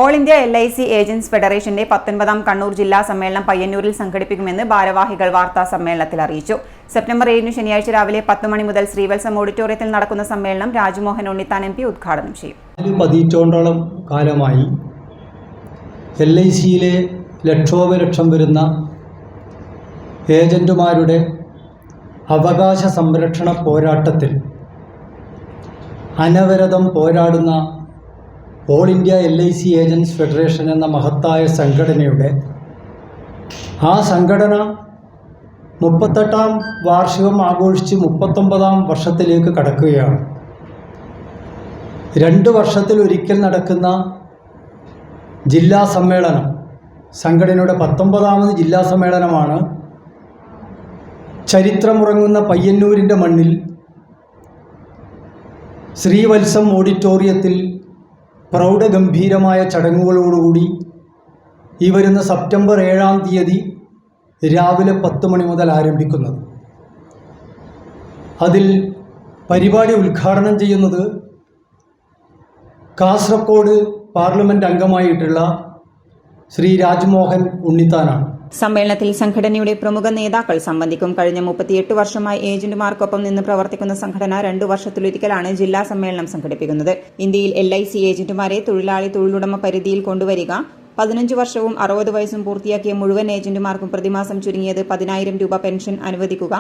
All India LIC agents ഫെഡറേഷന്റെ 19ാം കണ്ണൂർ ജില്ലാ സമ്മേളനം പയ്യന്നൂരിൽ സംഘടിപ്പിക്കുമെന്ന് ഭാരവാഹികൾ വാർത്താ സമ്മേളനത്തിൽ അറിയിച്ചു. സെപ്റ്റംബർ 7 ശനിയാഴ്ച രാവിലെ 10 മണി മുതൽ ശ്രീവത്സം ഓഡിറ്റോറിയത്തിൽ നടക്കുന്ന സമ്മേളനം രാജ്മോഹൻ ഉണ്ണിത്താൻ MP ഉദ്ഘാടനം ചെയ്യും. പതിറ്റാണ്ടോളം കാലമായി LICയിലെ ലക്ഷോപലക്ഷം വരുന്ന ഏജന്റുമാരുടെ അവകാശ സംരക്ഷണ പോരാട്ടത്തിൽ അനവരതം പോരാടുന്ന all India LIC agents federation എന്ന മഹത്തായ സംഘടനയുടെ ആ സംഘടന 38ാം വാർഷികം ആഘോഷിച്ച് 39ാം വർഷത്തിലേക്ക് കടക്കുകയാണ്. 2 വർഷത്തിലൊരിക്കൽ നടക്കുന്ന ജില്ലാ സമ്മേളനം, സംഘടനയുടെ 19ാമത് ജില്ലാ സമ്മേളനമാണ് ചരിത്രമുറങ്ങുന്ന പയ്യന്നൂരിൻ്റെ മണ്ണിൽ ശ്രീവത്സം ഓഡിറ്റോറിയത്തിൽ പ്രൗഢഗംഭീരമായ ചടങ്ങുകളോടുകൂടി ഈ വരുന്ന സെപ്റ്റംബർ 7-ാം തീയതി രാവിലെ 10 മണി മുതൽ ആരംഭിക്കുന്നത്. അതിൽ പരിപാടി ഉദ്ഘാടനം ചെയ്യുന്നത് കാസർഗോഡ് പാർലമെൻറ്റ് അംഗമായിട്ടുള്ള ശ്രീ രാജ്മോഹൻ ഉണ്ണിത്താനാണ്. സമ്മേളനത്തിൽ സംഘടനയുടെ പ്രമുഖ നേതാക്കൾ സംബന്ധിക്കും. കഴിഞ്ഞ 38 വർഷമായി ഏജന്റുമാർക്കൊപ്പം നിന്ന് പ്രവർത്തിക്കുന്ന സംഘടന 2 വർഷത്തിലൊരിക്കലാണ് ജില്ലാ സമ്മേളനം സംഘടിപ്പിക്കുന്നത്. ഇന്ത്യയിൽ LIC ഏജന്റുമാരെ തൊഴിലാളി തൊഴിലുടമ പരിധിയിൽ കൊണ്ടുവരിക, 15 വർഷവും 60 വയസ്സും പൂർത്തിയാക്കിയ മുഴുവൻ ഏജന്റുമാർക്കും പ്രതിമാസം ചുരുങ്ങിയത് 10,000 രൂപ പെൻഷൻ അനുവദിക്കുക,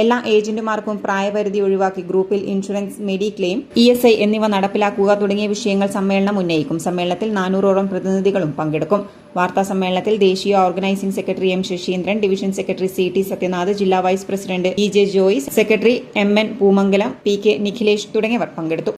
എല്ലാ ഏജന്റുമാർക്കും പ്രായപരിധി ഒഴിവാക്കി ഗ്രൂപ്പിൽ ഇൻഷുറൻസ്, മെഡിക്ലെയിം, ESI എന്നിവ നടപ്പിലാക്കുക തുടങ്ങിയ വിഷയങ്ങൾ സമ്മേളനം ഉന്നയിക്കും. സമ്മേളനത്തിൽ 400ഓളം പ്രതിനിധികളും പങ്കെടുക്കും. വാർത്താ സമ്മേളനത്തിൽ ദേശീയ organising secretary M Saseendran, division secretary CT Sathyanath, ജില്ലാ vice president EJ Joyce, secretary MN Poomangalam, PK Nikhilesh തുടങ്ങിയവർ പങ്കെടുത്തു.